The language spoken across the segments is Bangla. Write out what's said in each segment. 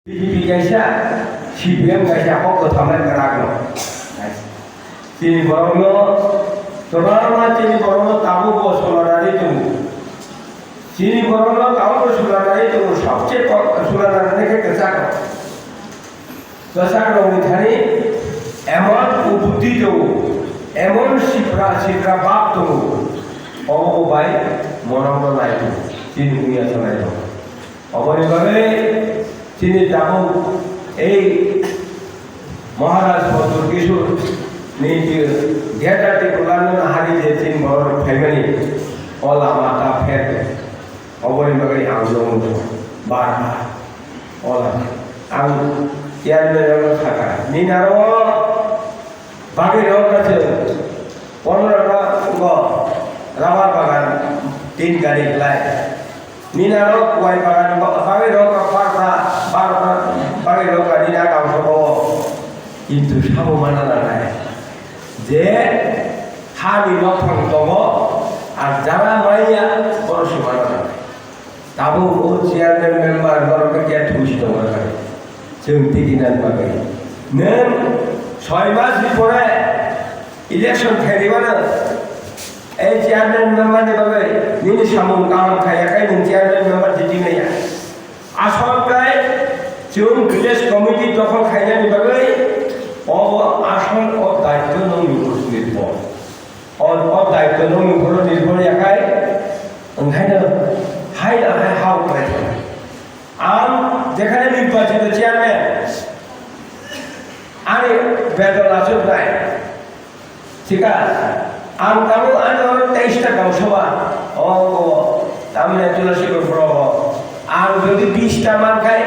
BJP gaisa, CPM gaisa kok ketamain keragno. Sini borongno, terutama sini borongno tabu bos soladari itu. Sini borongno tabu bos soladari itu, सबसे soladari ke kesakro. Kesakro ini thani, emon ubudi tu, emon sifra bab tu, oh baik, monong naik tu, sini punya soladari tu. Apa ni bagai? Sini tamu, Maharaj Bhadur Kishore ni dia dari Pulau Nahari jadi baru family, olah mata fair, awalnya bagi anggung tu, bar, olah, ang tiada orang sakar. Ni naro bagi orang tu, orang rawat bagan, 3 kali kelai. Ni naro kuai bagan, bagi orang bagi orang ni nak kau semua itu sama mana nak? Je hari lokang tomo, ajaran maya baru semana. Tahu chairman member baru kerja tulis tomo kan? Cuma tiginan bagai. Nen 6 মাস পরে ইলেকশন খেলি mana? Chairman member ni bagai. Ni samung kawan kaya kaya ni chairman member jadi ni ya. Asal kaya Jum village committee তখন খাইনা নিবাগৈ ও আসল ও দায়িত্ব নং নির্ভর ও দায়িত্ব নং নির্ভর একাই ওখানে হাই হাও করে আম যেখানে নির্বাচিত চেয়ারম্যান আরে বেতন আছে প্রায় ঠিক আছে আম কামু আজ 23টা গাঁও সভা ও তামিল তুলসী করব আর যদি 20টা মান খায়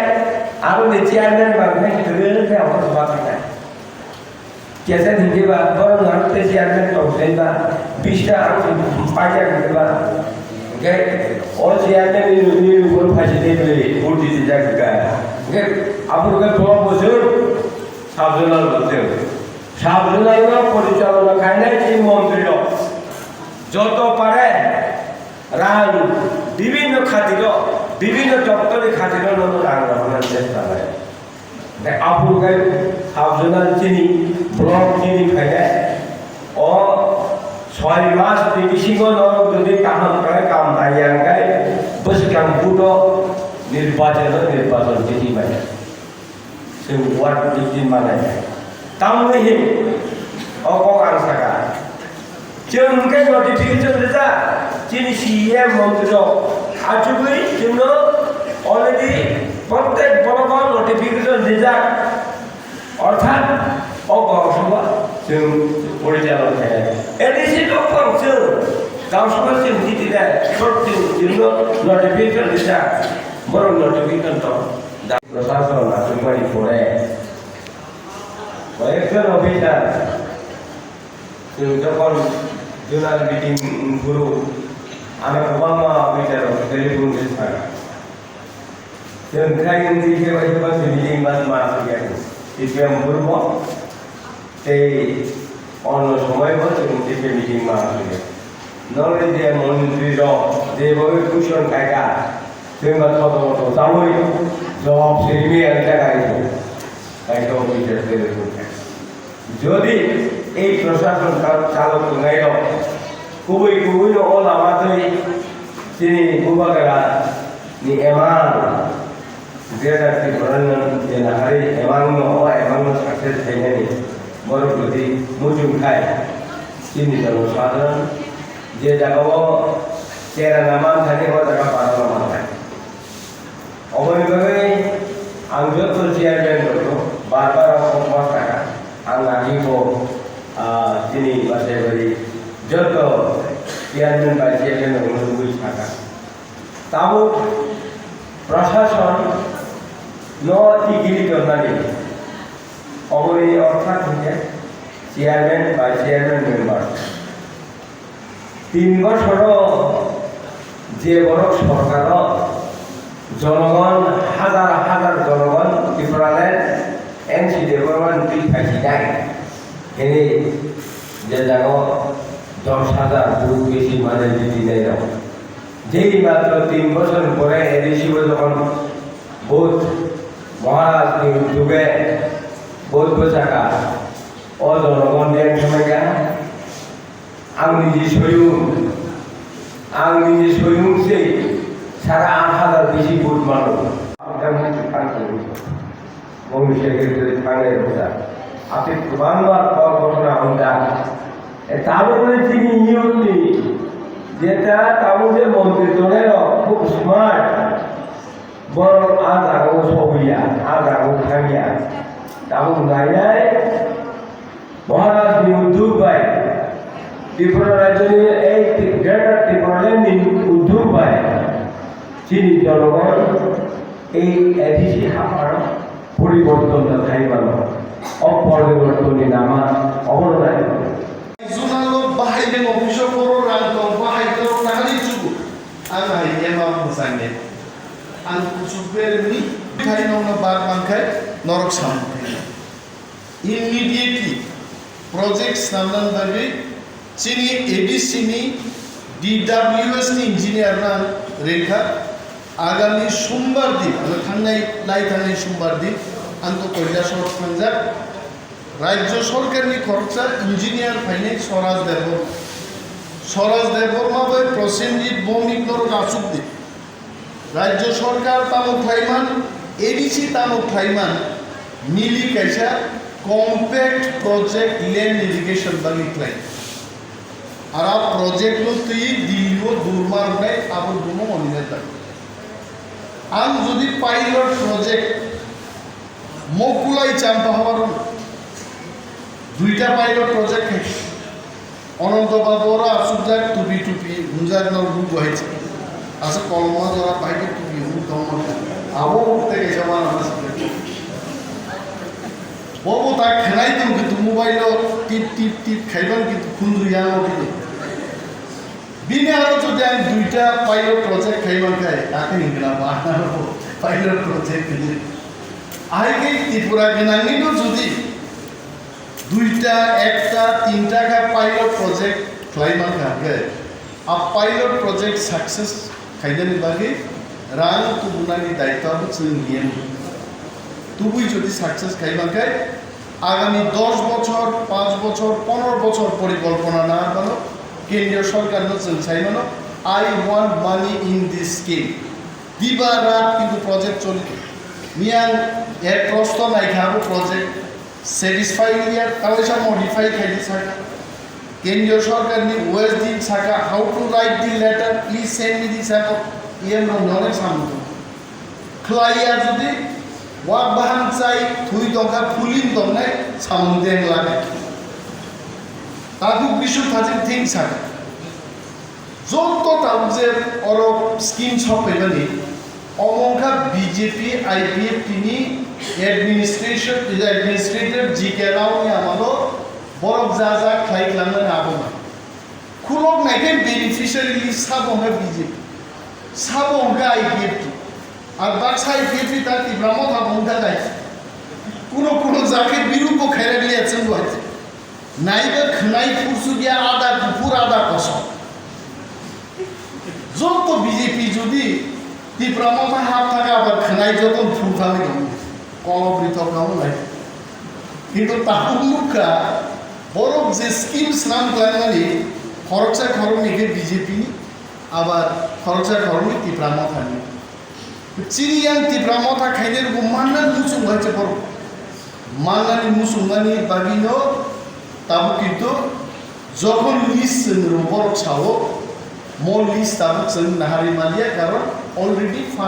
Aku ni chairman bangkai itu dia apa sebab kita. Kiasa tinggi bah, baru ngerti chairman topsen bah, bisa aku pajak gitu bah. Okay, all chairman ini pun fasilitas beli, pun dijak juga. Okay, apa juga tua bosur, sabzonal itu পরিচালনা খাইনা এই মন্ত্রী যত পারে রান বিভিন্ন খাতির বিভিন্ন দপ্তরে খাতির রান রাখানোর চেষ্টা করে আপুর গায়ে সাবজনাল চিনি ব্লক চিনি খাইলে ও 6 মাস বিশিঙ্গ নরক যদি কাহাম করে কাম তাইয়ান গায়ে বসকাম পুটো নির্বাচন চিঠি পাই সে ওয়ার্ড চিঠি মানায় তামনে হি অকক আনসাকা जोंके नोटिफिकेशन दिया जिन सीएम मंत्री आजुबी जोंनो ऑलरेडी प्रत्येक बड़बड़ नोटिफिकेशन दिया अर्थात अगौसभा जों परिचालन खाया एडिसि दफां जों गावसभा जों दिदिदा जोंनो नोटिफिकेशन दिया बर नोटिफिकेशन तो प्रशासन आजुबानि परे कयेकजन अफिसार जों जखन जुनार मिटिं गुरु आना गोबां अफिसार टेलिफन दिसपार जों खायन दिखे बायबा मिटिं बास मास गया सिपिएम गुरु ते अन्न समय बो जों दिखे मिटिं मास गया नले जे मन्त्री जे बे कुशन खायगा जों बाथ्रा जावै जवाब सिरिमे आंटा गाइतो गाइतो अफिसार टेलिफन যদি এই প্রশাসন চালক নাইল খুবই ওলামাতই তিনি বুবাগরা ni emang dia dari orang yang hari emang sukses kayaknya ni baru berarti muncul kai sini dalam sahaja dia jago cara nama tadi orang jaga pada nama kai orang ini anggap tersiarkan itu barbar orang masyarakat anggaji ko sini bahasa beri jodoh chairman by chairman menunggu sana. Tahu प्रशासन न टिगिरी करनानै अबरी अर्थात होते চেয়ারম্যান বা চেয়ারম্যান মেম্বার 3 বছর যে বড় সরকার জনগণ হাজার জনগণ ত্রিপুরাল্যান্ড এনসি ডেভেলপমেন্ট বিল ফাইসি নাই এনে যে জানো 10,000 বহুত বেশি মানে দিদি নাই যাও যেই মাত্র 3 বছর পরে এডিসি যখন বহুত মহারাজনি উদ্যোগে বৈধ থাকা ও জনগণ দেন সময়কা आंनि जे सयुंसे सारा 8,000 बेसि भोट मानो मौनि सेक्रेटारि थांनाय रजा आपे गोबांबार घटना हमदा ताबले তিনি ইউনি যেটা তাবলে মন্ত্রী জনের খুব স্মার্ট বড় আদাগো সবিয়া আদাগো থামিয়া তাবু নাইনাই মহারাজ নিউদ্যোগ বাই ত্রিপুরা রাজ্যের এই গ্রেটার ত্রিপুরাল্যান্ড উদ্যোগ পায় চিনি জনগণ এই এডিসি হামার পরিবর্তনটা থাইবানো অপরিবর্তনী নামা অবদান জুনালো বাহাইবেন অফিস করো রাতো বাহাইতো নাহারি চুকু আং হাই এমা মুসাঙ্গে আং কুচুবেরনি খাই ননা বাগ মানখাই নরক সামখাই ইমিডিয়েটলি প্রজেক্ট সামলান বাগে চিনি এডিসিনি ডিডব্লিউএস ইঞ্জিনিয়ার নাম রেখা আগামী সোমবার দিন থানায় সোমবার দিন আন্ত কৈলাসহর পাঞ্জাব রাজ্য সরকারনি খরচা ইঞ্জিনিয়ার ফাইনে স্বরাজ দেববর্মা বই প্রসেনজিৎ ভৌমিক নরক আসুক দিন রাজ্য সরকার তামুক ফাইমান এডিসি তামুক ফাইমান মিলি কাইসা কম্প্যাক্ট প্রজেক্ট ল্যান্ড ইরিগেশন বাগি ক্লাইন আর আপ প্রজেক্ট লো তুই দিও দুর্মার নাই আবু দুনো মনে থাকে আম যদি পাইলট প্রজেক্ট মকুলাই চাম্পা হওয়ার দুইটা পাইলট প্রজেক্ট অনন্ত বাবুরা আসুজাক টুপি হুঞ্জার নর বুক হয়েছে আছে কলমা যারা পাইকে টুপি হুক দমন আবু থেকে সমান আছে ববু তা খেলাই দিন কিন্তু মোবাইল টিপ খাইবান কিন্তু খুন্দ্রিয়া কিন্তু বিনে আরো যদি আমি দুইটা পাইলট প্রজেক্ট খাইবান খাই তাকে নিগলা বানানো পাইলট প্রজেক্ট আগে ত্রিপুরা গেনাঙ্গিনো যদি দুইটা একটা তিনটা খা পাইলট প্রজেক্ট খাইবান খাগে আর পাইলট প্রজেক্ট সাকসেস খাইদানি বাগে রাং তুবুনানি দায়িত্ব जों নিয়ে তুবুই যদি সাকসেস খাইবান খাই আগামী 10 বছর 5 বছর 15 বছর পরিকল্পনা না বানো কেন্দ্রীয় সরকার নতুন চাইমানো I want money in this scheme দিবা রাত কিন্তু প্রজেক্ট চলে মিয়ান এর প্রশ্ন নাই খাবো প্রজেক্ট স্যাটিসফাই ইয়ার তাহলে সব মডিফাই খাইতে থাকা কেন্দ্রীয় সরকার নি ওয়েস দিন থাকা how to write the letter please send me this app ইএম নলেজ সামনে ক্লাইয়া যদি ওয়াক বাহান চাই থুই দঙ্কা ফুলিন দঙ্গাই সামনে লাগে তাকু বিশু থাজে থিং থাকে যত তাবজে অর স্কিম সব পেবানি অমংকা বিজেপি আইপিএফ তিনি অ্যাডমিনিস্ট্রেটর জিকে রাওনি আমালো বরফ যা খাই লাঙ্গা আবনা খুলক নাইকে বেনিফিশিয়ারি লিস্ট সাবঙ্গা বিজেপি সাবঙ্গা আইপিএফ আর বাক্সা আইপিএফ তার তীব্রামত আবঙ্গা গাই কোনো যাকে বিরূপ খেরে গিয়েছেন হয়েছে নাইবা খনাই ফুরসুগিয়া আদা কুকুর আদা কসম যত বিজেপি যদি তীব্রামতা হাত থাকে আবার খনাই যত ফুরফালে কলবৃত কামো নাই কিন্তু তাহু মুখা বরফ যে স্কিমস নাম ক্লাইমানি খরচা খরমিকে বিজেপি আবার খরচা খরমি তীব্রামতা নি চিরিয়ান তীব্রামতা খাইদের মান্নান মুসুং হয়েছে বরফ মান্নানি মুসুংমানি বাগিনো তাবো কিন্তু যখন লিস্ট বরফ ছাও মো লিস্ট তাবো নাহারি মালিয়া কারণ অলরেডি